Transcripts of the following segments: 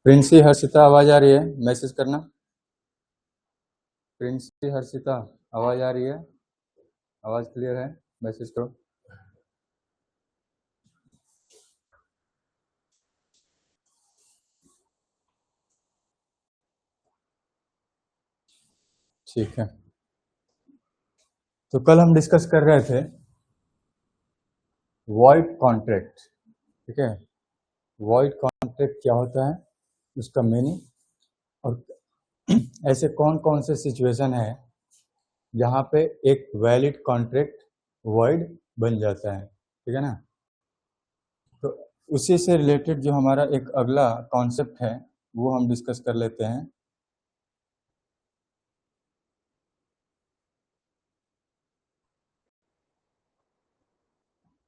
प्रिंसी हर्षिता आवाज आ रही है? मैसेज करना। प्रिंसी हर्षिता आवाज आ रही है? आवाज क्लियर है? मैसेज करो। ठीक है, तो कल हम डिस्कस कर रहे थे वॉइड कॉन्ट्रैक्ट। ठीक है, वॉइड कॉन्ट्रैक्ट क्या होता है, उसका मीनिंग, और ऐसे कौन कौन से सिचुएशन है जहाँ पे एक वैलिड कॉन्ट्रैक्ट वॉइड बन जाता है। ठीक है ना, तो उसी से रिलेटेड जो हमारा एक अगला कॉन्सेप्ट है वो हम डिस्कस कर लेते हैं।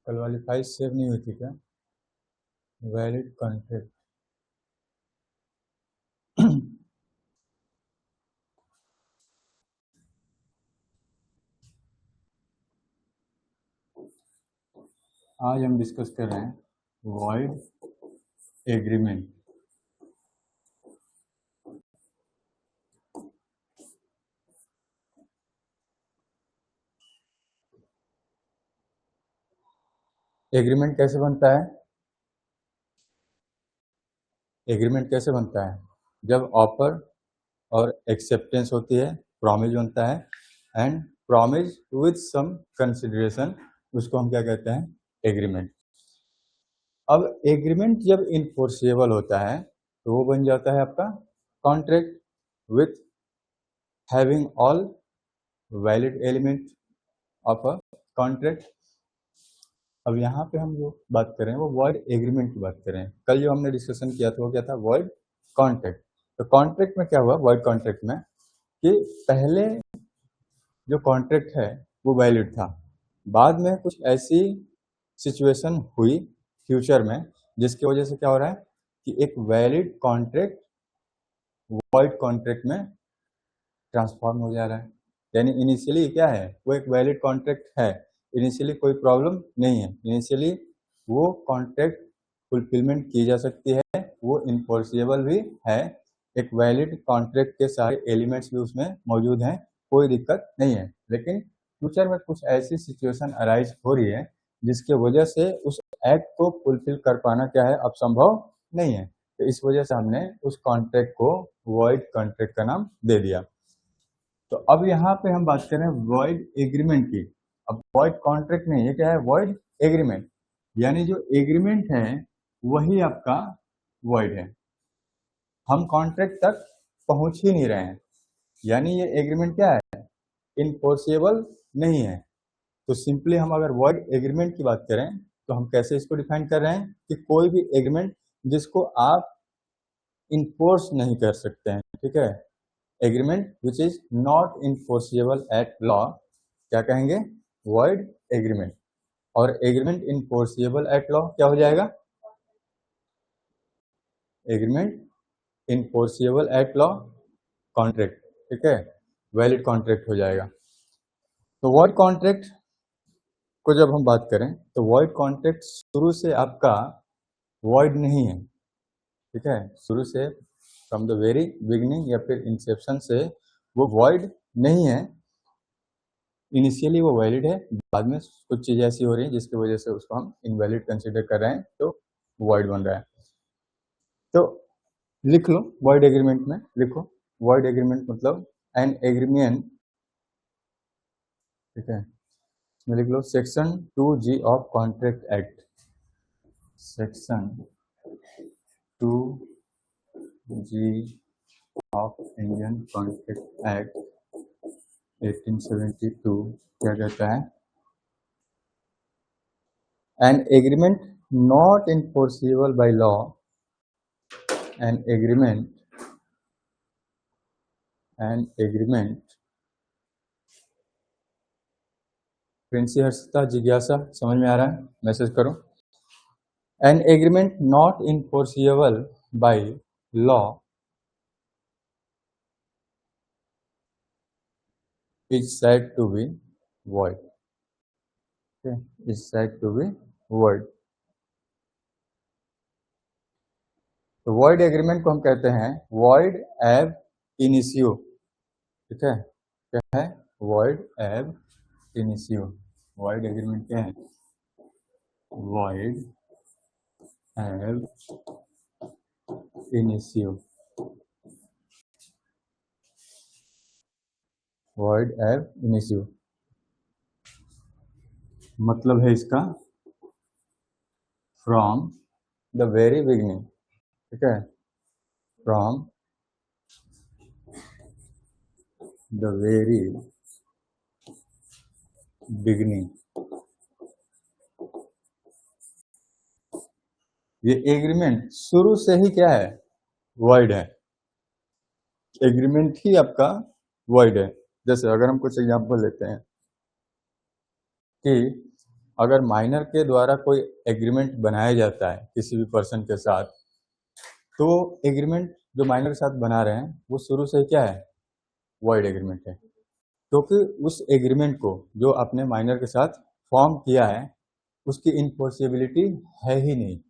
कल वाली फाइल सेव नहीं हुई थी क्या? वैलिड कॉन्ट्रैक्ट आज हम डिस्कस कर रहे हैं वॉइड एग्रीमेंट। एग्रीमेंट कैसे बनता है? एग्रीमेंट कैसे बनता है? जब ऑफर और एक्सेप्टेंस होती है, प्रॉमिस बनता है, and promise with some consideration, उसको हम क्या कहते हैं? एग्रीमेंट। अब एग्रीमेंट जब इनफोर्सेबल होता है तो वो बन जाता है आपका contract with having all valid element of a contract. अब यहाँ पे हम जो बात कर रहे हैं वो वॉइड एग्रीमेंट की बात कर रहे हैं। कल जो हमने डिस्कशन किया था वो क्या था? Void contract. तो कॉन्ट्रैक्ट में क्या हुआ वॉइड कॉन्ट्रैक्ट में कि पहले जो कॉन्ट्रैक्ट है वो वैलिड था, बाद में कुछ ऐसी सिचुएशन हुई फ्यूचर में जिसकी वजह से क्या हो रहा है कि एक वैलिड कॉन्ट्रैक्ट वॉइड कॉन्ट्रैक्ट में ट्रांसफॉर्म हो जा रहा है। यानी इनिशियली क्या है, वो एक वैलिड कॉन्ट्रैक्ट है, इनिशियली कोई प्रॉब्लम नहीं है, इनिशियली वो कॉन्ट्रैक्ट फुलफिलमेंट की जा सकती है, वो इन्फोर्सेबल भी है, एक वैलिड कॉन्ट्रैक्ट के सारे एलिमेंट्स भी उसमें मौजूद हैं, कोई दिक्कत नहीं है। लेकिन फ्यूचर में कुछ ऐसी सिचुएशन अराइज हो रही है जिसकी वजह से उस एक्ट को फुलफिल कर पाना क्या है, अब संभव नहीं है। तो इस वजह से हमने उस कॉन्ट्रैक्ट को वॉइड कॉन्ट्रैक्ट का नाम दे दिया। तो अब यहाँ पे हम बात करें वॉइड एग्रीमेंट की। अब वॉइड कॉन्ट्रैक्ट नहीं है, क्या है? Void agreement. यानी जो एग्रीमेंट है वही आपका वॉइड है, हम कॉन्ट्रैक्ट तक पहुंच ही नहीं रहे हैं, यानी ये एग्रीमेंट क्या है? इनफोर्सेबल नहीं है। तो सिंपली हम अगर वॉइड एग्रीमेंट की बात करें तो हम कैसे इसको डिफाइन कर रहे हैं कि कोई भी एग्रीमेंट जिसको आप इन्फोर्स नहीं कर सकते हैं। ठीक है, agreement which is not enforceable at law क्या कहेंगे? Void agreement. और एग्रीमेंट इनफोर्सेबल एट लॉ क्या हो जाएगा? Agreement enforceable at law contract. ठीक है, वैलिड कॉन्ट्रैक्ट हो जाएगा। तो वॉइड कॉन्ट्रैक्ट को जब हम बात करें तो वॉइड कॉन्ट्रैक्ट शुरू से आपका वॉइड नहीं है। ठीक है, शुरू से फ्रॉम द वेरी बिगिनिंग या फिर इंसेप्शन से वो वॉइड नहीं है, इनिशियली वो वैलिड है, बाद में कुछ चीज़ें ऐसी हो रही हैं जिसकी वजह से उसको हम इनवैलिड कंसीडर कर रहे हैं, तो वॉइड बन रहा है। तो लिख लो, वॉइड एग्रीमेंट में लिखो, वॉइड एग्रीमेंट मतलब एन एग्रीमेंट। ठीक है, इसमें लिख लो section 2G of contract act, section 2G of Indian contract act 1872 क्या कहता है? An agreement not enforceable by law, an agreement Princy Harshita जिज्ञासा समझ में आ रहा है? मैसेज करो। An agreement not enforceable by law is said to be void. is said to be void. तो void एग्रीमेंट को हम कहते हैं void ab initio. ठीक है, क्या है? void ab initio. void agreement क्या है? void ab initio. void ab initio मतलब है इसका फ्रॉम द वेरी बिगनिंग. ठीक है, फ्रॉम द वेरी बिगनिंग. ये एग्रीमेंट शुरू से ही क्या है? वॉइड है. एग्रीमेंट ही आपका वॉइड है. जैसे अगर हम कुछ एग्जांपल लेते हैं कि अगर माइनर के द्वारा कोई एग्रीमेंट बनाया जाता है किसी भी पर्सन के साथ, तो एग्रीमेंट जो माइनर के साथ बना रहे हैं वो शुरू से क्या है? वॉइड एग्रीमेंट है. क्योंकि उस एग्रीमेंट को जो आपने माइनर के साथ फॉर्म किया है उसकी इनफोर्सिबिलिटी है ही नहीं.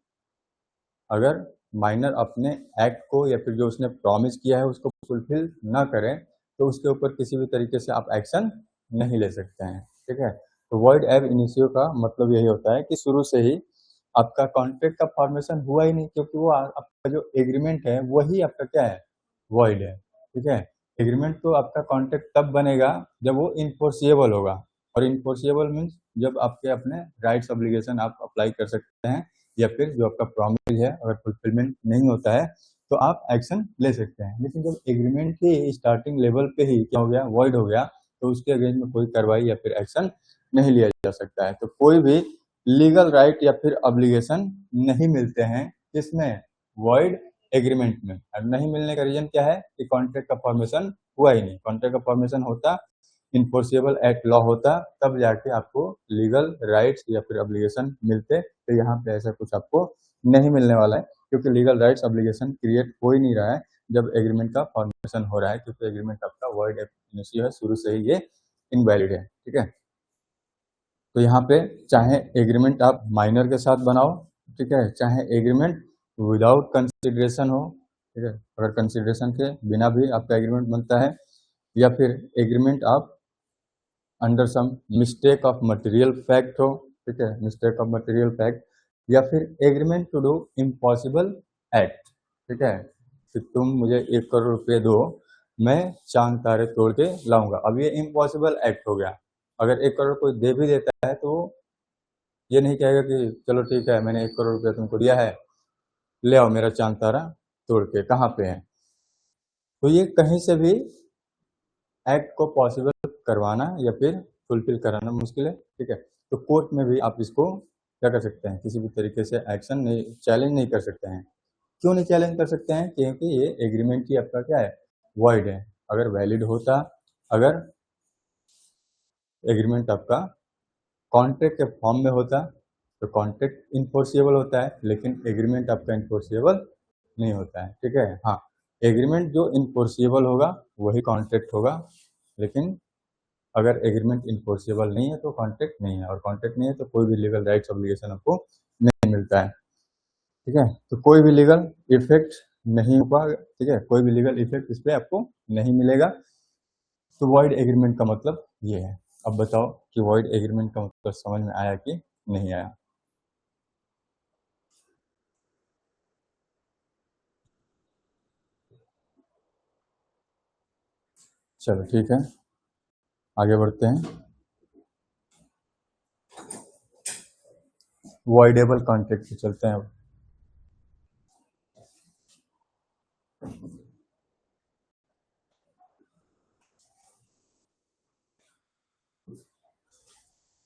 अगर माइनर अपने एक्ट को या फिर जो उसने प्रॉमिस किया है उसको फुलफिल ना करें तो उसके ऊपर किसी भी तरीके से आप एक्शन नहीं ले सकते हैं. ठीक है, तो वॉइड एब इनिशियो का मतलब यही होता है कि शुरू से ही आपका कॉन्ट्रैक्ट का फॉर्मेशन हुआ ही नहीं, क्योंकि वो आपका जो एग्रीमेंट है वही आपका क्या है? वॉइड है. ठीक है, एग्रीमेंट तो आपका कॉन्ट्रैक्ट तब बनेगा जब वो इनफोर्सिएबल होगा. और इनफोर्सिएबल मीन्स जब आपके अपने राइट्स ऑब्लिगेशन आप अप्लाई कर सकते हैं या फिर जो आपका प्रॉमिस है अगर फुलफिलमेंट नहीं होता है तो आप एक्शन ले सकते हैं. लेकिन जब एग्रीमेंट ही स्टार्टिंग लेवल पे ही क्या हो गया? वॉइड हो गया, तो उसके अगेंस्ट में कोई कार्रवाई या फिर एक्शन नहीं लिया जा सकता है. तो कोई भी लीगल राइट या फिर ऑब्लिगेशन नहीं मिलते हैं इसमें वॉइड एग्रीमेंट में. और नहीं मिलने का रीजन क्या है? कि कॉन्ट्रैक्ट का फॉर्मेशन हुआ ही नहीं. कॉन्ट्रैक्ट का फॉर्मेशन होता, इन्फोर्सिएबल एक्ट लॉ होता, तब जाके आपको लीगल राइट्स या फिर ऑब्लिगेशन मिलते. तो यहाँ पे ऐसा कुछ आपको नहीं मिलने वाला है, क्योंकि लीगल राइट्स ऑब्लिगेशन क्रिएट हो ही नहीं रहा है जब एग्रीमेंट का फॉर्मेशन हो रहा है, क्योंकि एग्रीमेंट आपका वॉइड एब इनिशियो है, शुरू से ही ये इनवैलिड है. ठीक है, तो यहाँ पे चाहे एग्रीमेंट आप माइनर के साथ बनाओ, ठीक है, चाहे एग्रीमेंट विदाउट कंसिडरेशन हो, ठीक है, अगर कंसिडरेशन के बिना भी आपका एग्रीमेंट बनता है, या फिर एग्रीमेंट आप under some mistake of material fact हो, ठीक है, मिस्टेक ऑफ मटेरियल फैक्ट, या फिर agreement to do impossible act. ठीक है, कि तुम मुझे 1 करोड़ रुपये दो, मैं चांद तारे तोड़ के लाऊंगा. अब ये इम्पॉसिबल एक्ट हो गया. अगर 1 करोड़ कोई दे भी देता है तो ये नहीं कहेगा कि चलो ठीक है मैंने 1 करोड़ रुपया तुमको दिया है, ले आओ मेरा चांद तारा तोड़ के, कहाँ पे है? तो ये कहीं से भी एक्ट को पॉसिबल करवाना या फिर फुलफिल कराना मुश्किल है. ठीक है, तो कोर्ट में भी आप इसको क्या कर सकते हैं? किसी भी तरीके से एक्शन नहीं, चैलेंज नहीं कर सकते हैं. क्यों नहीं चैलेंज कर सकते हैं? क्योंकि ये एग्रीमेंट ही आपका क्या है? वॉइड है. अगर वैलिड होता, अगर एग्रीमेंट आपका कॉन्ट्रैक्ट के फॉर्म में होता तो कॉन्ट्रैक्ट इन्फोर्सिएबल होता है, लेकिन एग्रीमेंट आपका इन्फोर्सिएबल नहीं होता है. ठीक है, हाँ, एग्रीमेंट जो इन्फोर्सिएबल होगा वही कॉन्ट्रैक्ट होगा, लेकिन अगर एग्रीमेंट इन्फोर्सिएबल नहीं है तो कॉन्ट्रैक्ट नहीं है, और कॉन्ट्रैक्ट नहीं है तो कोई भी लीगल राइट्स ऑब्लिगेशन आपको नहीं मिलता है. ठीक है, तो कोई भी लीगल इफेक्ट नहीं होगा. ठीक है, कोई भी लीगल इफेक्ट इस पर आपको नहीं मिलेगा. तो वॉइड एग्रीमेंट का मतलब ये है. अब बताओ कि वॉइड एग्रीमेंट का मतलब समझ में आया कि नहीं आया? चलो ठीक है, आगे बढ़ते हैं. वॉइडेबल कॉन्ट्रैक्ट पे चलते हैं.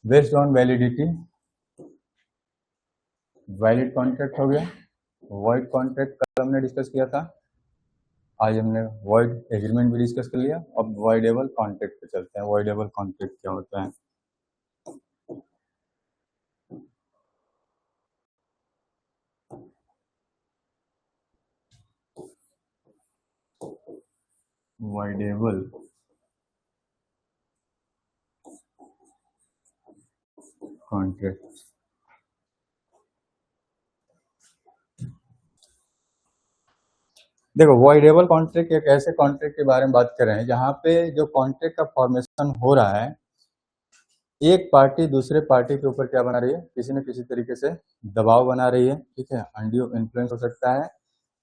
Based on validity, valid contract हो गया. वॉइड कॉन्ट्रैक्ट कल हमने डिस्कस किया था, आज हमने वॉइड एग्रीमेंट भी डिस्कस कर लिया. अब वॉइडेबल कॉन्ट्रैक्ट पे चलते हैं. वॉइडेबल कॉन्ट्रैक्ट क्या होता है? Voidable contract. देखो, वॉइडेबल कॉन्ट्रैक्ट एक ऐसे कॉन्ट्रैक्ट के बारे में बात कर रहे हैं जहां पे जो कॉन्ट्रैक्ट का फॉर्मेशन हो रहा है, एक पार्टी दूसरे पार्टी के ऊपर क्या बना रही है, किसी न किसी तरीके से दबाव बना रही है, ठीक है। अनड्यू इन्फ्लुएंस हो सकता है,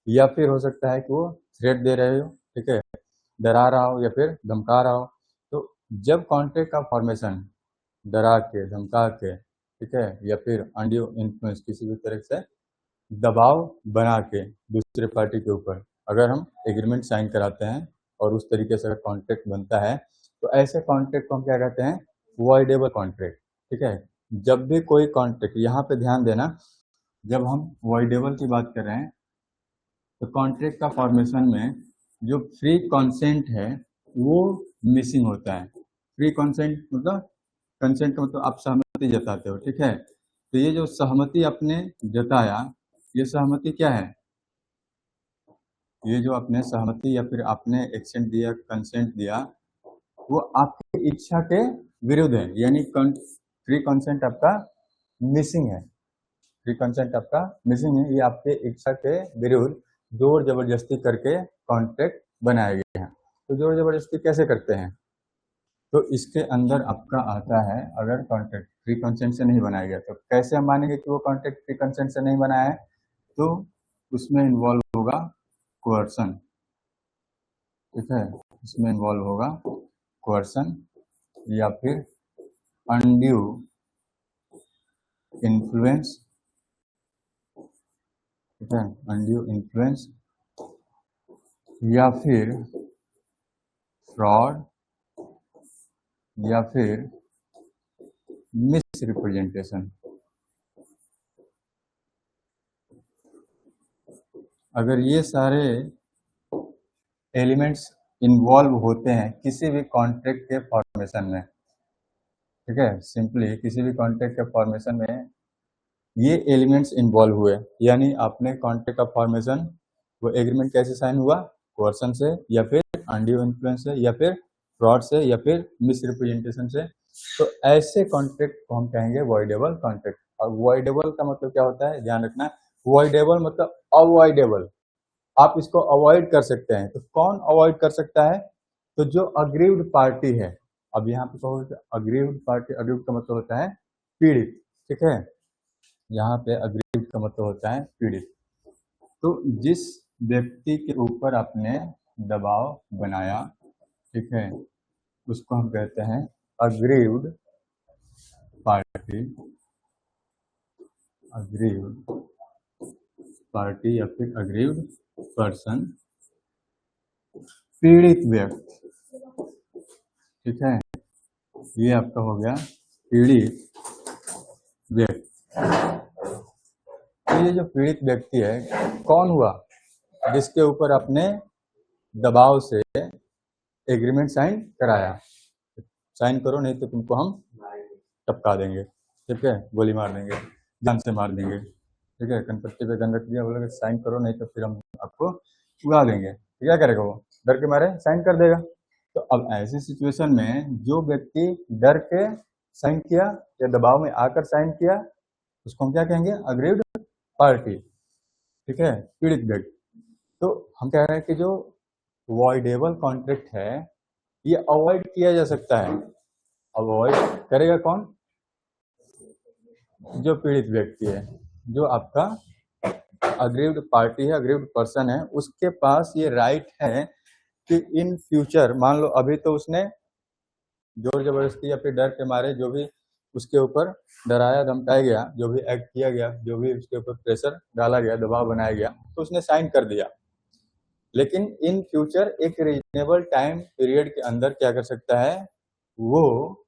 या फिर हो सकता है कि वो थ्रेट दे रहे हो, ठीक है, डरा रहा हो या फिर धमका रहा हो। तो जब कॉन्ट्रैक्ट का फॉर्मेशन डरा के, धमका के, ठीक है, या फिर अनड्यू इन्फ्लुएंस किसी भी तरह से दबाव बना के दूसरे पार्टी के ऊपर अगर हम एग्रीमेंट साइन कराते हैं और उस तरीके से अगर कॉन्ट्रैक्ट बनता है, तो ऐसे कॉन्ट्रैक्ट को हम क्या कहते हैं, वॉइडेबल कॉन्ट्रैक्ट, ठीक है। जब भी कोई कॉन्ट्रैक्ट, यहाँ पे ध्यान देना, जब हम वॉइडेबल की बात कर रहे हैं तो कॉन्ट्रैक्ट का फॉर्मेशन में जो फ्री कंसेंट है वो मिसिंग होता है। फ्री कंसेंट मतलब, कंसेंट मतलब आप सहमति जताते हो, ठीक है। तो ये जो सहमति आपने जताया, ये सहमति क्या है, ये जो आपने सहमति या फिर आपने एक्सेंट दिया, कंसेंट दिया, वो आपकी इच्छा के विरुद्ध है, यानी फ्री कंसेंट आपका मिसिंग है। फ्री कंसेंट आपका मिसिंग है, ये आपके इच्छा के विरुद्ध जोर जबरदस्ती करके कॉन्ट्रैक्ट बनाए गए हैं। तो जोर जबरदस्ती कैसे करते हैं, तो इसके अंदर आपका आता है, अगर कॉन्ट्रैक्ट फ्री कंसेंट से नहीं बनाया गया तो कैसे हम मानेंगे कि वो कॉन्ट्रैक्ट फ्री कंसेंट से नहीं बनाया है, तो उसमें इन्वॉल्व होगा कोअर्सन, ठीक है, इसमें इन्वॉल्व होगा कोअर्सन या फिर अनड्यू इन्फ्लुएंस, ठीक है, अनड्यू इन्फ्लुएंस या फिर फ्रॉड या फिर मिस रिप्रेजेंटेशन। अगर ये सारे एलिमेंट्स इन्वॉल्व होते हैं किसी भी कॉन्ट्रैक्ट के फॉर्मेशन में, ठीक है, सिंपली किसी भी कॉन्ट्रैक्ट के फॉर्मेशन में ये एलिमेंट्स इन्वॉल्व हुए, यानी आपने कॉन्ट्रैक्ट का फॉर्मेशन, वो एग्रीमेंट कैसे साइन हुआ, कोर्सन से या फिर अनड्यू इन्फ्लुएंस से या फिर फ्रॉड से या फिर मिस रिप्रेजेंटेशन से, तो ऐसे कॉन्ट्रैक्ट को हम कहेंगे वॉइडेबल कॉन्ट्रैक्ट। और वॉइडेबल का मतलब क्या होता है, ध्यान रखना, वॉइडेबल मतलब अवॉइडेबल, आप इसको अवॉइड कर सकते हैं। तो कौन अवॉइड कर सकता है, तो जो अग्रीव्ड पार्टी है। अब यहाँ पे कहोगे अग्रीव्ड पार्टी, अग्रीव्ड का मतलब होता है पीड़ित, ठीक है, यहाँ पे अग्रीव्ड का मतलब होता है पीड़ित। तो जिस व्यक्ति के ऊपर आपने दबाव बनाया, ठीक है, उसको हम कहते हैं अग्रीव्ड पार्टी, अग्रीव्ड पार्टी या फिर अग्रीव्ड पर्सन, पीड़ित व्यक्ति, ठीक है, ये आपका हो गया पीड़ित व्यक्ति। तो ये जो पीड़ित व्यक्ति है कौन हुआ, जिसके ऊपर आपने दबाव से एग्रीमेंट साइन कराया। साइन करो नहीं तो तुमको हम टपका देंगे, ठीक है, गोली मार देंगे, जान से मार देंगे, ठीक है, कनपट्टी पे गन रख दिया, बोलोगे साइन करो नहीं तो फिर हम आपको उड़ा देंगे, तो क्या करेगा, वो डर के मारे साइन कर देगा। तो अब ऐसी सिचुएशन में जो व्यक्ति डर के साइन किया या दबाव में आकर साइन किया, उसको हम क्या कहेंगे, अग्रीव्ड पार्टी, ठीक है, पीड़ित व्यक्ति। तो हम कह रहे हैं कि जो वॉइडेबल कॉन्ट्रैक्ट है ये अवॉइड किया जा सकता है। अवॉइड करेगा कौन, जो पीड़ित व्यक्ति है, जो आपका अग्रीव्ड पार्टी है, अग्रीव्ड पर्सन है, उसके पास ये राइट है कि इन फ्यूचर, मान लो अभी तो उसने जोर जबरदस्ती या फिर डर के मारे जो भी उसके ऊपर डराया धमकाया गया, जो भी एक्ट किया गया, जो भी उसके ऊपर प्रेशर डाला गया, दबाव बनाया गया, तो उसने साइन कर दिया। लेकिन इन फ्यूचर एक रीजनेबल टाइम पीरियड के अंदर क्या कर सकता है, वो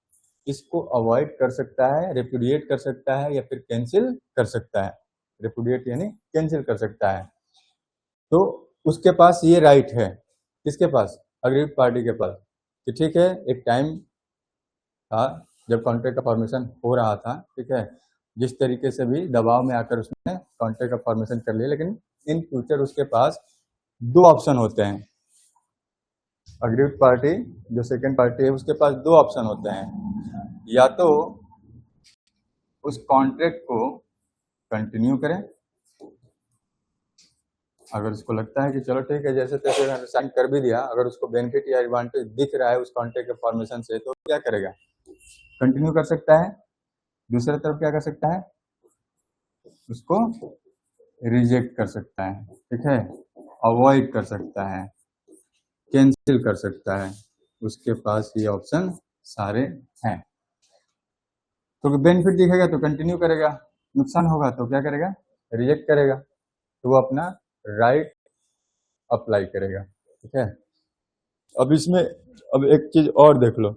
इसको अवॉइड कर सकता है, रिपुडिएट कर सकता है या फिर कैंसिल कर सकता है। रिपुडिएट यानी कैंसिल कर सकता है। तो उसके पास ये राइट है, किसके पास, अग्रीव्ड पार्टी के पास, कि ठीक है, एक टाइम था जब कॉन्ट्रैक्ट का फॉर्मेशन हो रहा था, ठीक है, जिस तरीके से भी दबाव में आकर उसने कॉन्ट्रैक्ट का फॉर्मेशन कर लिया, लेकिन इन फ्यूचर उसके पास दो ऑप्शन होते हैं। अग्रीव्ड पार्टी जो सेकंड पार्टी है उसके पास दो ऑप्शन होते हैं, या तो उस कॉन्ट्रैक्ट को कंटिन्यू करें। अगर उसको लगता है कि चलो ठीक है जैसे तैसे साइन कर भी दिया, अगर उसको बेनिफिट या एडवांटेज दिख रहा है उस कॉन्ट्रैक्ट के फॉर्मेशन से, तो क्या करेगा? कंटिन्यू कर सकता है। दूसरी तरफ क्या कर सकता है? उसको रिजेक्ट कर सकता है, ठीक है, अवॉइड कर सकता है, कैंसिल कर सकता है। उसके पास ये ऑप्शन सारे हैं। तो बेनिफिट दिखेगा तो कंटिन्यू करेगा, नुकसान होगा तो क्या करेगा? रिजेक्ट करेगा। तो वो अपना राइट अप्लाई करेगा, ठीक है। अब इसमें अब एक चीज और देख लो,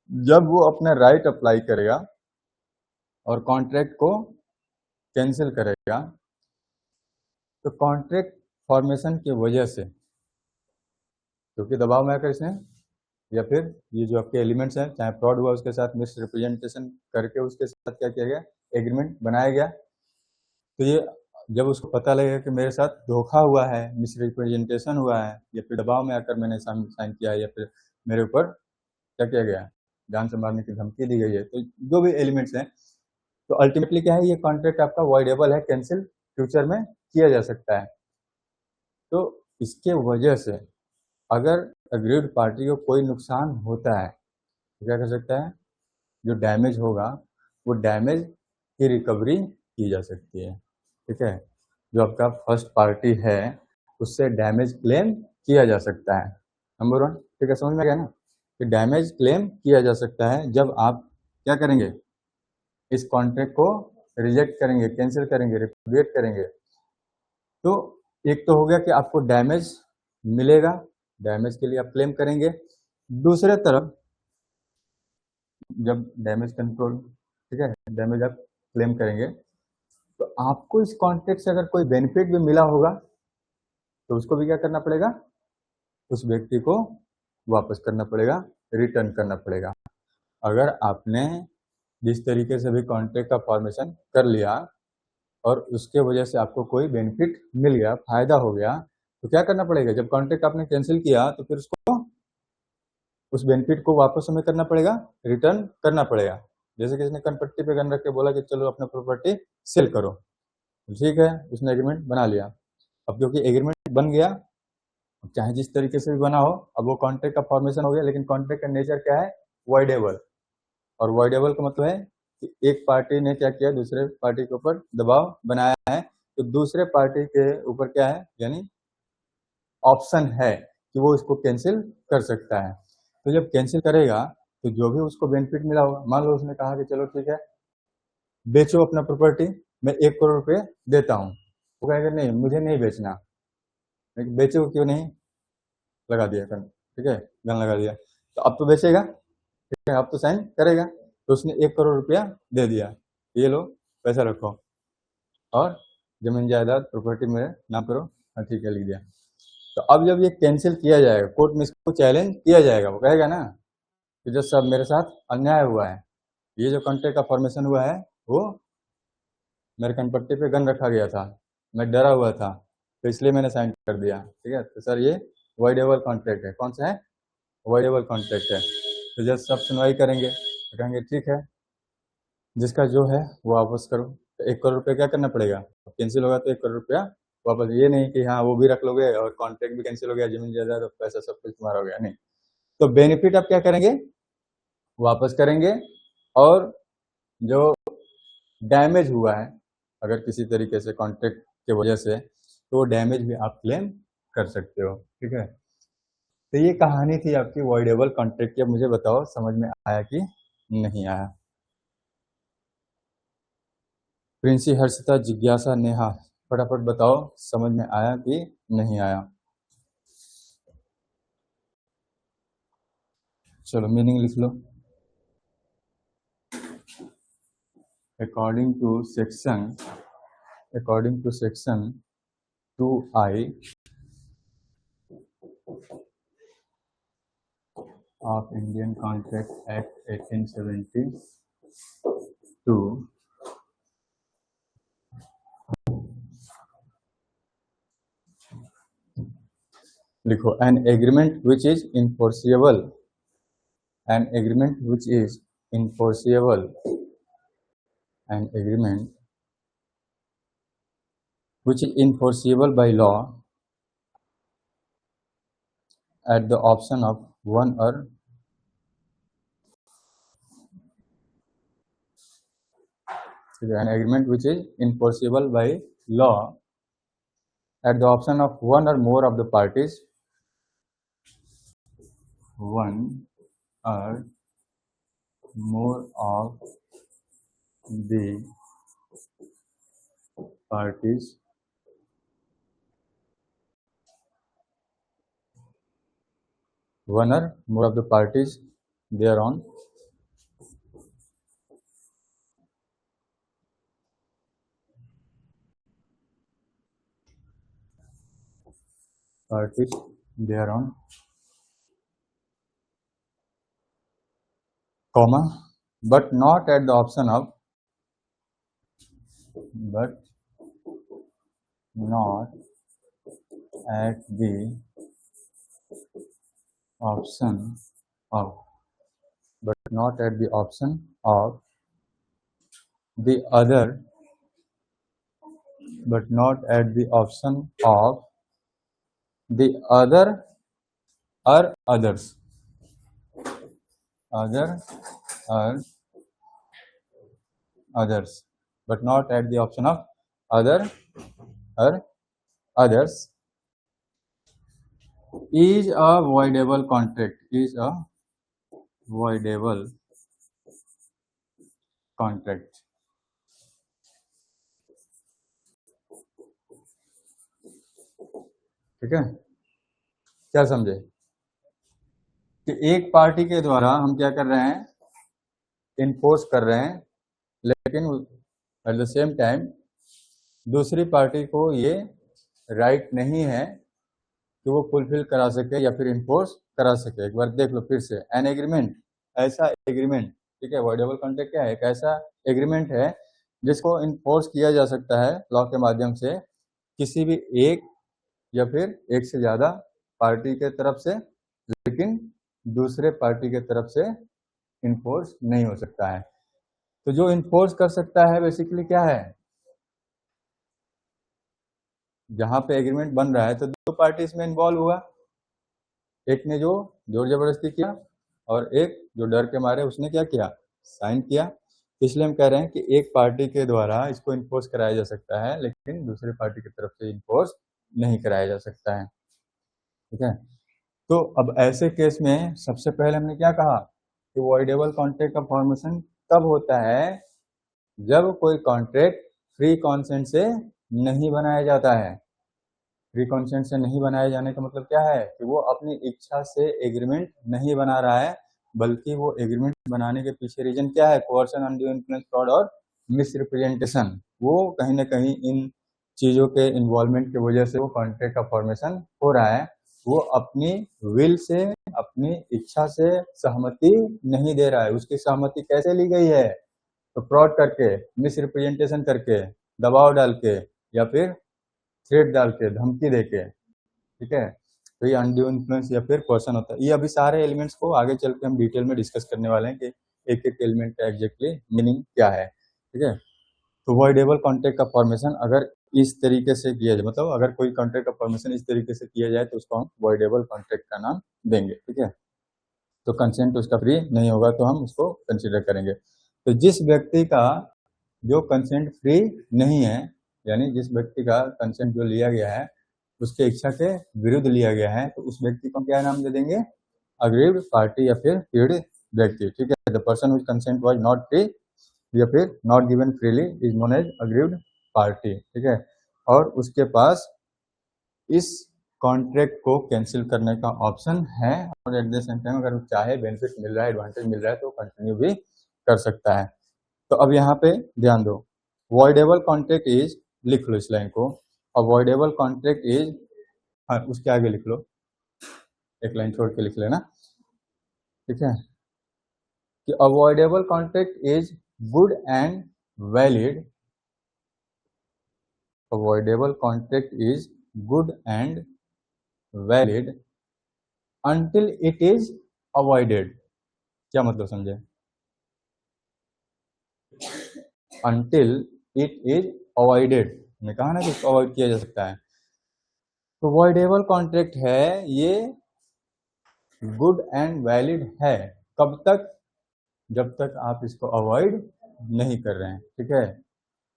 जब वो अपना राइट अप्लाई करेगा और कॉन्ट्रैक्ट को कैंसिल करेगा, तो कॉन्ट्रैक्ट फॉर्मेशन की वजह से, क्योंकि दबाव में आकर इसने या फिर ये जो आपके एलिमेंट्स हैं, चाहे फ्रॉड हुआ उसके साथ मिस रिप्रेजेंटेशन करके उसके साथ क्या किया गया? एग्रीमेंट बनाया गया। तो ये जब उसको पता लगेगा कि मेरे साथ धोखा हुआ है, मिस रिप्रेजेंटेशन हुआ है, या फिर दबाव में आकर मैंने साइन किया है, या फिर मेरे ऊपर क्या किया गया, जान से मारने की धमकी दी गई है, तो जो भी एलिमेंट्स हैं, तो अल्टीमेटली क्या है, ये कॉन्ट्रैक्ट आपका वॉइडेबल है, कैंसिल फ्यूचर में किया जा सकता है। तो इसके वजह से अगर अग्रीड पार्टी को कोई नुकसान होता है तो क्या कर सकता है? जो डैमेज होगा वो डैमेज की रिकवरी की जा सकती है, ठीक है। जो आपका फर्स्ट पार्टी है उससे डैमेज क्लेम किया जा सकता है, नंबर 1, ठीक है। समझ में आ गया ना कि डैमेज क्लेम किया जा सकता है जब आप क्या करेंगे? इस कॉन्ट्रैक्ट को रिजेक्ट करेंगे, कैंसिल करेंगे, रिपुडिएट करेंगे। तो एक तो हो गया कि आपको डैमेज मिलेगा, डैमेज के लिए आप क्लेम करेंगे। दूसरे तरफ जब डैमेज कंट्रोल, ठीक है, डैमेज आप क्लेम करेंगे, तो आपको इस कॉन्ट्रैक्ट से अगर कोई बेनिफिट भी मिला होगा तो उसको भी क्या करना पड़ेगा? उस व्यक्ति को वापस करना पड़ेगा, रिटर्न करना पड़ेगा। अगर आपने जिस तरीके से भी कॉन्ट्रैक्ट का फॉर्मेशन कर लिया और उसके वजह से आपको कोई बेनिफिट मिल गया, फायदा हो गया, तो क्या करना पड़ेगा? जब कॉन्ट्रैक्ट आपने कैंसिल किया तो फिर उसको, उस बेनिफिट को वापस हमें करना पड़ेगा, रिटर्न करना पड़ेगा। जैसे किसी ने कनपट्टी पे गन रख के बोला कि चलो अपना प्रॉपर्टी सेल करो, ठीक है, उसने एग्रीमेंट बना लिया। अब क्योंकि एग्रीमेंट बन गया, चाहे जिस तरीके से भी बना हो, अब वो कॉन्ट्रैक्ट का फॉर्मेशन हो गया, लेकिन कॉन्ट्रैक्ट का नेचर क्या है? वॉइडेबल। और वॉइडेबल का मतलब है कि एक पार्टी ने क्या किया, दूसरे पार्टी के ऊपर दबाव बनाया है, तो दूसरे पार्टी के ऊपर क्या है, यानी ऑप्शन है कि वो इसको कैंसिल कर सकता है। तो जब कैंसिल करेगा तो जो भी उसको बेनिफिट मिला होगा, मान लो उसने कहा कि चलो ठीक है बेचो अपना प्रॉपर्टी, मैं 1 करोड़ रुपये देता हूँ, वो कहेगा नहीं मुझे नहीं बेचना, बेचो क्यों नहीं, लगा दिया गन, ठीक है, गन लगा दिया, तो अब तो बेचेगा, ठीक है, अब तो साइन करेगा। तो उसने 1 करोड़ रुपया दे दिया, ये लो पैसा रखो और जमीन जायदाद प्रॉपर्टी मेरे नाम करो, हाँ ठीक है, लिख दिया। तो अब जब ये कैंसिल किया जाएगा, कोर्ट में इसको चैलेंज किया जाएगा, वो कहेगा ना कि जज साहब मेरे साथ अन्याय हुआ है, ये जो कॉन्ट्रैक्ट का फॉर्मेशन हुआ है वो मेरे कनपट्टी पे गन रखा गया था, मैं डरा हुआ था, तो इसलिए मैंने साइन कर दिया, ठीक है। तो सर ये वॉइडेबल कॉन्ट्रैक्ट है। कौन सा है? वॉइडेबल कॉन्ट्रैक्ट है। तो जज सब सुनवाई करेंगे, तो कहेंगे ठीक है, जिसका जो है वो वापस करो। तो 1 करोड़ रुपया क्या करना पड़ेगा? कैंसिल होगा तो 1 करोड़ रुपया वापस, ये नहीं कि हाँ वो भी रख लोगे और कॉन्ट्रैक्ट भी कैंसिल हो गया, जमीन जायदाद तो पैसा सब कुछ तुम्हारा हो गया, नहीं। तो बेनिफिट आप क्या करेंगे? वापस करेंगे। और जो डैमेज हुआ है अगर किसी तरीके से कॉन्ट्रैक्ट के वजह से, तो वो डैमेज भी आप क्लेम कर सकते हो, ठीक है। तो ये कहानी थी आपकी वॉइडेबल कॉन्ट्रैक्ट की। अब मुझे बताओ समझ में आया कि नहीं आया? प्रिंसी, हर्षिता, जिज्ञासा, नेहा, फटाफट बताओ समझ में आया कि नहीं आया? चलो मीनिंग लिख लो। According to section 2I of Indian Contract Act 1872, लिखो, an agreement which is enforceable an agreement which is enforceable by law at the option of one or an agreement which is enforceable by law at the option of one or more of the parties, one or more of the parties one or more of the parties thereon parties thereon, comma, but not at the option of but not at the option of but not at the option of the other but not at the option of the other or others other or others but not at the option of other or others is a voidable contract is a voidable contract. ठीक है, क्या समझे कि एक party के द्वारा हम क्या कर रहे हैं, इन्फोर्स कर रहे हैं, लेकिन एट द सेम टाइम दूसरी पार्टी को ये राइट नहीं है कि वो फुलफिल करा सके या फिर इन्फोर्स करा सके। एक बार देख लो फिर से, एन एग्रीमेंट, ऐसा एग्रीमेंट, ठीक है, वॉइडेबल कॉन्ट्रैक्ट क्या है, एक ऐसा एग्रीमेंट है जिसको इन्फोर्स किया जा सकता है लॉ के माध्यम से किसी भी एक या फिर एक से ज्यादा पार्टी के तरफ से, लेकिन दूसरे पार्टी के तरफ से इन्फोर्स नहीं हो सकता है। तो जो इन्फोर्स कर सकता है बेसिकली क्या है, जहां पे एग्रीमेंट बन रहा है तो दो पार्टी इसमें इन्वॉल्व हुआ, एक ने जो जोर जबरदस्ती किया और एक जो डर के मारे उसने क्या किया, साइन किया। इसलिए हम कह रहे हैं कि एक पार्टी के द्वारा इसको इन्फोर्स कराया जा सकता है, लेकिन दूसरी पार्टी की तरफ से इन्फोर्स नहीं कराया जा सकता है। ठीक है, तो अब ऐसे केस में सबसे पहले हमने क्या कहा कि वॉइडेबल कॉन्ट्रैक्ट का फॉर्मेशन तब होता है जब कोई कॉन्ट्रैक्ट फ्री कॉन्सेंट से नहीं बनाया जाता है। फ्री कॉन्सेंट से नहीं बनाए जाने का मतलब क्या है कि वो अपनी इच्छा से एग्रीमेंट नहीं बना रहा है, बल्कि वो एग्रीमेंट बनाने के पीछे रीजन क्या है, कोर्सन, अनड्यू इन्फ्लुएंस, फ्रॉड और मिसरिप्रेजेंटेशन। वो कहीं ना कहीं इन चीजों के इन्वॉल्वमेंट की वजह से वो कॉन्ट्रैक्ट का फॉर्मेशन हो रहा है। वो अपनी विल से, अपनी इच्छा से सहमति नहीं दे रहा है। उसकी सहमति कैसे ली गई है, तो फ्रॉड करके, मिसरिप्रेजेंटेशन करके, दबाव डाल के या फिर थ्रेट डाल के, धमकी दे के। ठीक है, तो ये अनड्यू इन्फ्लुएंस या फिर पर्सन होता है। ये अभी सारे एलिमेंट्स को आगे चल के हम डिटेल में डिस्कस करने वाले हैं कि एक एक एलिमेंट का एग्जैक्टली मीनिंग क्या है। ठीक है, तो वॉइडेबल कॉन्ट्रैक्ट का फॉर्मेशन अगर इस तरीके से किया जाए, मतलब अगर कोई कॉन्ट्रैक्ट का फॉर्मेशन इस तरीके से किया जाए तो उसको हम वॉइडेबल कॉन्ट्रैक्ट का नाम देंगे। ठीक है, तो कंसेंट उसका फ्री नहीं होगा तो हम उसको कंसिडर करेंगे। तो जिस व्यक्ति का जो कंसेंट फ्री नहीं है, यानी जिस व्यक्ति का कंसेंट जो लिया गया है उसके इच्छा के विरुद्ध लिया गया है, तो उस व्यक्ति को क्या नाम दे देंगे, अग्रीव्ड पार्टी या फिर पीड़ित व्यक्ति। ठीक है, the person which consent was not free या फिर not given freely is known as aggrieved party. ठीक है, और उसके पास इस कॉन्ट्रैक्ट को कैंसिल करने का ऑप्शन है, और एट द सेम टाइम अगर वो चाहे बेनिफिट मिल रहा है, एडवांटेज मिल रहा है तो कंटिन्यू भी कर सकता है। तो अब यहाँ पे ध्यान दो, वॉइडेबल कॉन्ट्रैक्ट इज, लिख लो इस लाइन को, अवॉइडेबल कॉन्ट्रैक्ट इज, हाँ उसके आगे लिख लो, एक लाइन छोड़ के लिख लेना। ठीक है, कि avoidable contract is good and valid, avoidable contract is good and valid until it is avoided। क्या मतलब समझे, until it is avoided। मैंने कहा ना कि इसको अवॉइड किया जा सकता है। तो वॉइडेबल कॉन्ट्रैक्ट है ये गुड एंड वैलिड है कब तक, जब तक आप इसको अवॉइड नहीं कर रहे हैं, ठीक है।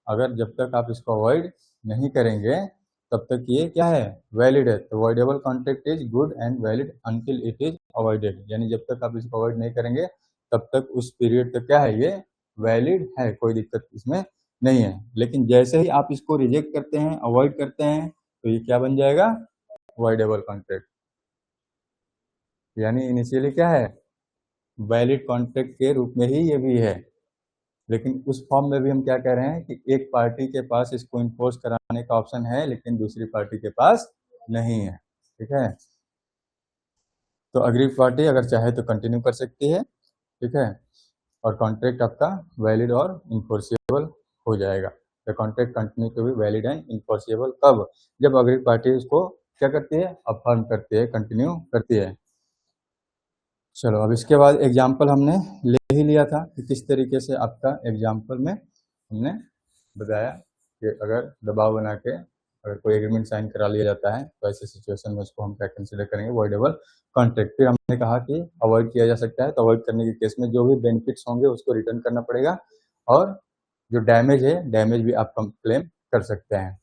अगर जब तक आप इसको अवॉइड नहीं करेंगे तब तक ये क्या है, वैलिड है। तो voidable contract is good and valid until it is avoided, यानी जब तक आप इसको अवॉइड नहीं करेंगे तब तक उस पीरियड तक क्या है, ये वैलिड है, कोई दिक्कत इसमें नहीं है। लेकिन जैसे ही आप इसको रिजेक्ट करते हैं, अवॉइड करते हैं, तो ये क्या बन जाएगा, वॉइडेबल कॉन्ट्रैक्ट। यानी इनिशियली क्या है, वैलिड कॉन्ट्रैक्ट के रूप में ही ये भी है, लेकिन उस फॉर्म में भी हम क्या कह रहे हैं कि एक पार्टी के पास इसको इन्फोर्स कराने का ऑप्शन है लेकिन दूसरी पार्टी के पास नहीं है, ठीक है। तो अग्री पार्टी अगर चाहे तो कंटिन्यू कर सकती है, ठीक है, और कॉन्ट्रैक्ट आपका वैलिड और इन्फोर्सिबल हो जाएगा। The contract continue to be valid and enforceable कब, जब अग्री पार्टी उसको क्या करती है, अफर्म करती है, कंटिन्यू करती है। चलो अब इसके बाद एग्जाम्पल हमने ले ही लिया था कि किस तरीके से आपका एग्जाम्पल में हमने बताया कि अगर दबाव बना के अगर कोई एग्रीमेंट साइन करा लिया जाता है तो ऐसे सिचुएशन में उसको हम क्या कंसीडर करेंगे, वॉइडेबल कॉन्ट्रैक्ट। फिर हमने कहा कि अवॉइड किया जा सकता है, तो अवॉइड करने के केस में जो भी बेनिफिट्स होंगे उसको रिटर्न करना पड़ेगा, और जो डैमेज है डैमेज भी आप क्लेम कर सकते हैं।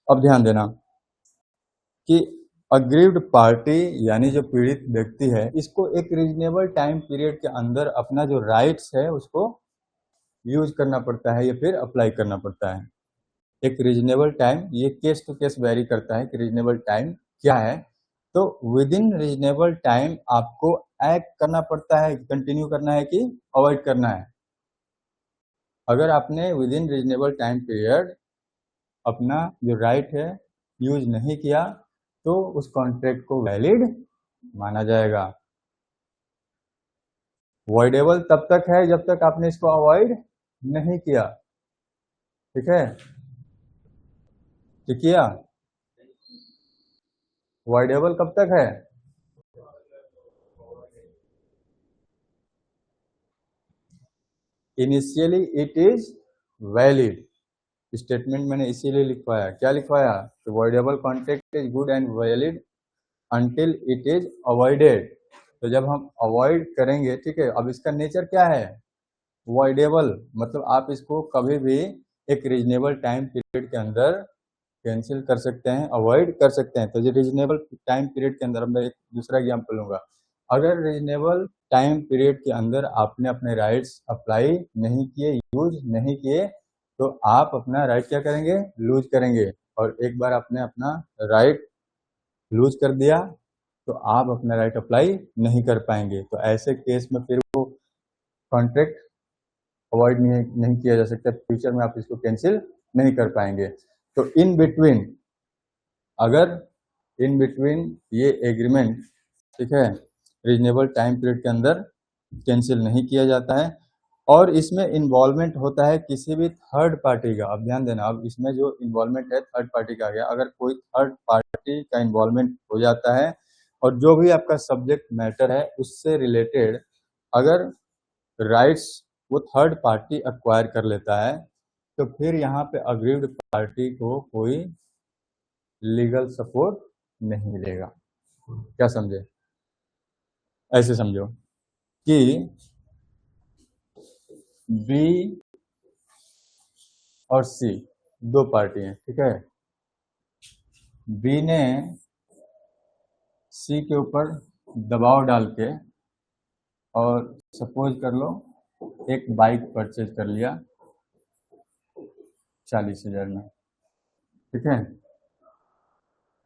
अब ध्यान देना कि अग्रीव्ड पार्टी यानी जो पीड़ित व्यक्ति है, इसको एक रीजनेबल टाइम पीरियड के अंदर अपना जो राइट्स है उसको यूज करना पड़ता है या फिर अप्लाई करना पड़ता है। एक रीजनेबल टाइम, ये केस टू केस वेरी करता है कि रीजनेबल टाइम क्या है। तो विद इन रीजनेबल टाइम आपको एक्ट करना पड़ता है, कंटिन्यू करना है कि अवॉइड करना है। अगर आपने with in reasonable time period अपना जो राइट है यूज नहीं किया तो उस कॉन्ट्रैक्ट को वैलिड माना जाएगा। वॉइडेबल तब तक है जब तक आपने इसको अवॉइड नहीं किया, ठीक है, तो किया। वॉइडेबल कब तक है, initially it is valid. Statement मैंने इसीलिए लिखवाया, क्या लिखवाया, तो voidable contract is good and valid until it is avoided. तो जब हम अवॉइड करेंगे, ठीक है, अब इसका नेचर क्या है, वॉइडेबल, मतलब आप इसको कभी भी एक रीजनेबल टाइम पीरियड के अंदर कैंसिल कर सकते हैं, अवॉइड कर सकते हैं। तो जो रीजनेबल टाइम पीरियड के अंदर, मैं एक दूसरा एग्जाम्पल लूंगा, अगर रीजनेबल टाइम पीरियड के अंदर आपने अपने राइट्स अप्लाई नहीं किए, यूज नहीं किए, तो आप अपना राइट क्या करेंगे, लूज करेंगे। और एक बार आपने अपना राइट लूज कर दिया तो आप अपना राइट अप्लाई नहीं कर पाएंगे। तो ऐसे केस में फिर वो कॉन्ट्रैक्ट अवॉइड नहीं किया जा सकता, फ्यूचर में आप इसको कैंसिल नहीं कर पाएंगे। तो इन बिटवीन, अगर इन बिटवीन ये एग्रीमेंट, ठीक है, रीजनेबल टाइम पीरियड के अंदर कैंसिल नहीं किया जाता है और इसमें इन्वॉल्वमेंट होता है किसी भी थर्ड पार्टी का। अब ध्यान देना, अब इसमें जो इन्वॉल्वमेंट है थर्ड पार्टी का आ गया। अगर कोई थर्ड पार्टी का इन्वॉल्वमेंट हो जाता है और जो भी आपका सब्जेक्ट मैटर है उससे रिलेटेड अगर राइट्स वो थर्ड पार्टी एक्वायर कर लेता है, तो फिर यहाँ पे अग्रीव्ड पार्टी को कोई लीगल सपोर्ट नहीं मिलेगा। क्या समझे, ऐसे समझो कि बी और सी दो पार्टी हैं, ठीक है। बी ने सी के ऊपर दबाव डाल के और सपोज कर लो एक बाइक परचेज कर लिया 40,000 में, ठीक है।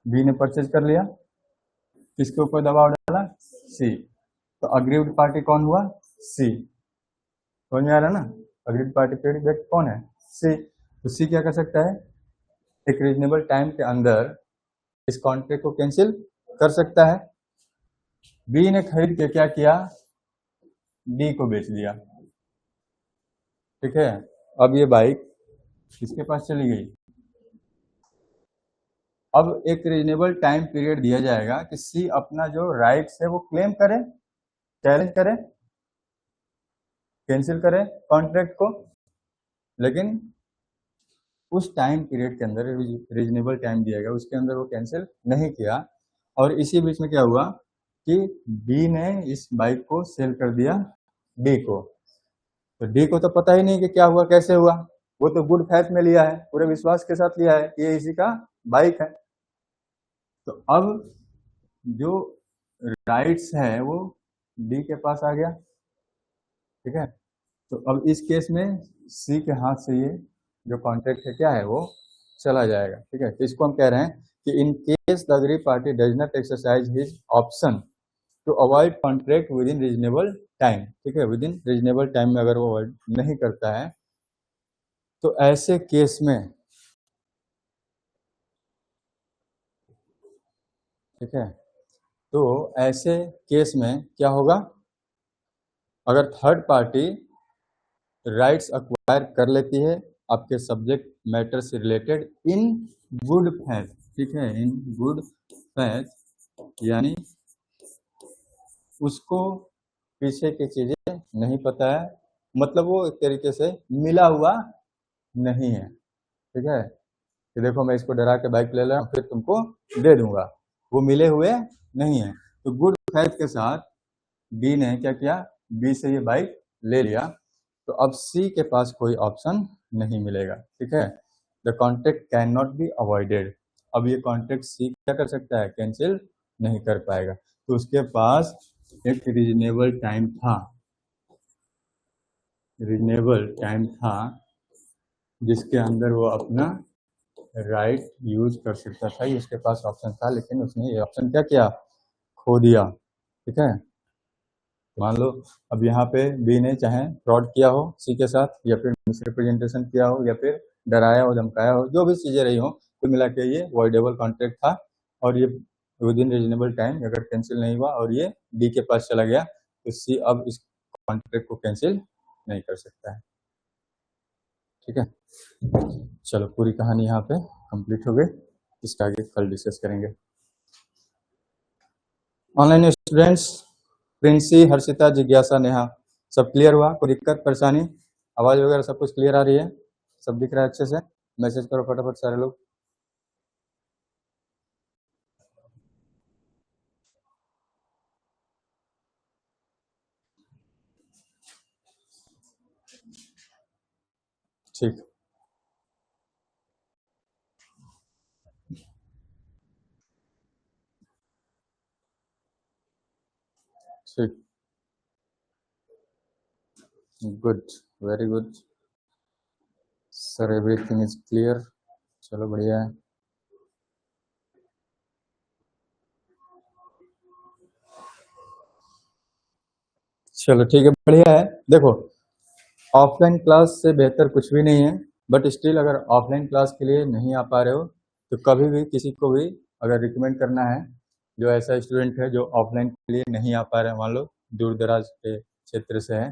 बी ने परचेज कर लिया, किसके ऊपर दबाव डाला, सी। तो अग्रीव्ड पार्टी कौन हुआ, सी। समझ में आ रहा ना, अग्रीव्ड पार्टी पे व्यक्ति कौन है, सी। तो सी क्या कर सकता है, एक रीजनेबल टाइम के अंदर इस कॉन्ट्रैक्ट को कैंसिल कर सकता है। बी ने खरीद के क्या किया, डी को बेच दिया, ठीक है। अब ये बाइक किसके पास चली गई, अब एक रीजनेबल टाइम पीरियड दिया जाएगा कि सी अपना जो राइट्स है वो क्लेम करे, चैलेंज करे, कैंसिल करे कॉन्ट्रैक्ट को। लेकिन उस टाइम पीरियड के अंदर रीजनेबल टाइम दिया गया उसके अंदर वो कैंसिल नहीं किया, और इसी बीच में क्या हुआ कि बी ने इस बाइक को सेल कर दिया डी को। तो डी को तो पता ही नहीं कि क्या हुआ कैसे हुआ, वो तो गुड फैथ में लिया है, पूरे विश्वास के साथ लिया है कि ये इसी का बाइक है। तो अब जो राइट्स है वो डी के पास आ गया, ठीक है। तो अब इस केस में सी के हाथ से ये जो कॉन्ट्रैक्ट है क्या है वो चला जाएगा, ठीक है। तो इसको हम कह रहे हैं कि in case the aggrieved party does not exercise his option to avoid contract within reasonable time, ठीक है, विद इन रीजनेबल टाइम में अगर वो अवॉइड नहीं करता है तो ऐसे केस में, ठीक है, तो ऐसे केस में क्या होगा, अगर थर्ड पार्टी राइट्स अक्वायर कर लेती है आपके सब्जेक्ट मैटर से रिलेटेड इन गुड फैथ, ठीक है, इन गुड फैथ, यानी उसको पीछे की चीजें नहीं पता है, मतलब वो एक तरीके से मिला हुआ नहीं है, ठीक है, कि देखो मैं इसको डरा के बाइक ले रहा हूँ फिर तुमको दे दूंगा, वो मिले हुए नहीं है। तो गुड फैथ के साथ बी ने क्या किया, बी से ये बाइक ले लिया, तो अब सी के पास कोई ऑप्शन नहीं मिलेगा, ठीक है। The contract can not be avoided, अब ये कॉन्ट्रैक्ट सी क्या कर सकता है, कैंसिल नहीं कर पाएगा। तो उसके पास एक रीजनेबल टाइम था, रीजनेबल टाइम था जिसके अंदर वो अपना राइट यूज कर सकता था, ये उसके पास ऑप्शन था, लेकिन उसने ये ऑप्शन क्या किया, खो दिया, ठीक है। मान लो अब यहाँ पे बी ने चाहे फ्रॉड किया हो सी के साथ, या फिर मिसरिप्रेजेंटेशन किया हो, या फिर डराया हो धमकाया हो, जो भी चीजें रही हो, कुल मिला के ये वॉइडेबल कॉन्ट्रैक्ट था, और ये विद इन रीजनेबल टाइम अगर कैंसिल नहीं हुआ और ये डी के पास चला गया तो सी अब इस कॉन्ट्रैक्ट को कैंसिल नहीं कर सकता है, ठीक है। चलो पूरी कहानी यहाँ पे कंप्लीट हो गई, इसका आगे कल डिस्कस करेंगे। ऑनलाइन स्टूडेंट्स प्रिंसी, हर्षिता, जिज्ञासा, नेहा, सब क्लियर हुआ, कोई दिक्कत परेशानी, आवाज वगैरह सब कुछ क्लियर आ रही है, सब दिख रहा है अच्छे से, मैसेज करो फटाफट सारे लोग। ठीक ठीक, good, very good sir, everything is clear, चलो बढ़िया है। चलो ठीक है, बढ़िया है। देखो ऑफलाइन क्लास से बेहतर कुछ भी नहीं है, बट स्टिल अगर ऑफलाइन क्लास के लिए नहीं आ पा रहे हो तो कभी भी किसी को भी अगर रिकमेंड करना है, जो ऐसा स्टूडेंट है जो ऑफलाइन के लिए नहीं आ पा रहे हैं, मान लो दूर दराज के क्षेत्र से है,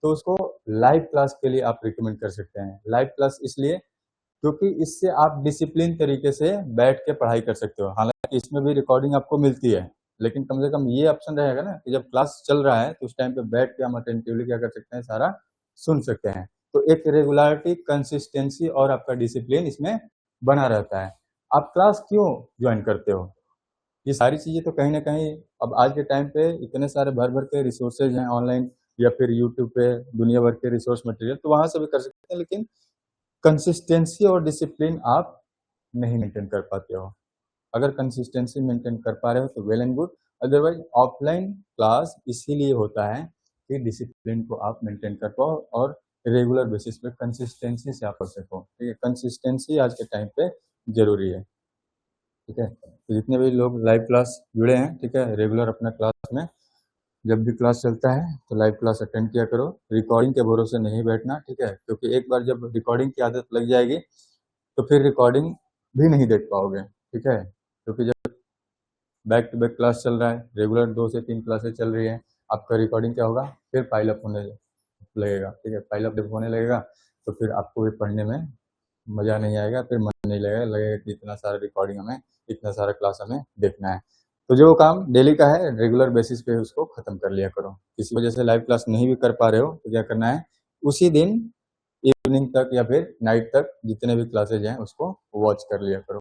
तो उसको लाइव क्लास के लिए आप रिकमेंड कर सकते हैं। लाइव क्लास इसलिए क्योंकि इससे आप डिसिप्लिन तरीके से बैठ के पढ़ाई कर सकते हो, हालांकि इसमें भी रिकॉर्डिंग आपको मिलती है, लेकिन कम से कम ये ऑप्शन रहेगा ना कि जब क्लास चल रहा है तो उस टाइम पे बैठ के हम अटेंटिवली क्या कर सकते हैं, सारा सुन सकते हैं। तो एक रेगुलरिटी, कंसिस्टेंसी और आपका डिसिप्लिन इसमें बना रहता है। आप क्लास क्यों ज्वाइन करते हो, ये सारी चीजें तो कहीं ना कहीं अब आज के टाइम पे इतने सारे भर भर के रिसोर्सेज हैं ऑनलाइन, या फिर यूट्यूब पे दुनिया भर के रिसोर्स मटेरियल, तो वहां से भी कर सकते हैं, लेकिन कंसिस्टेंसी और डिसिप्लिन आप नहीं मेंटेन कर पाते हो। अगर कंसिस्टेंसी मेंटेन कर पा रहे हो तो well and good, otherwise offline class इसीलिए होता है कि डिसिप्लिन को आप मेंटेन कर पाओ और रेगुलर बेसिस पे कंसिस्टेंसी से आप कर सको, ठीक है। कंसिस्टेंसी आज के टाइम पे जरूरी है, ठीक है। तो जितने भी लोग लाइव क्लास जुड़े हैं, ठीक है, रेगुलर अपना क्लास में जब भी क्लास चलता है तो लाइव क्लास अटेंड किया करो, रिकॉर्डिंग के भरोसे नहीं बैठना, ठीक है, क्योंकि एक बार जब रिकॉर्डिंग की आदत लग जाएगी तो फिर रिकॉर्डिंग भी नहीं देख पाओगे, ठीक है, क्योंकि जब बैक टू बैक क्लास चल रहा है, रेगुलर 2 से 3 क्लासेस चल रही है, आपका रिकॉर्डिंग क्या होगा, फिर पाइल अप होने लगेगा, ठीक है, पाइल अप जब होने लगेगा तो फिर आपको भी पढ़ने में मज़ा नहीं आएगा, फिर मन नहीं लगेगा, लगेगा कि इतना सारा रिकॉर्डिंग हमें, इतना सारा क्लास हमें देखना है। तो जो काम डेली का है रेगुलर बेसिस पे उसको ख़त्म कर लिया करो। किसी वजह से लाइव क्लास नहीं भी कर पा रहे हो तो क्या करना है, उसी दिन इवनिंग तक या फिर नाइट तक जितने भी क्लासेज हैं उसको वॉच कर लिया करो।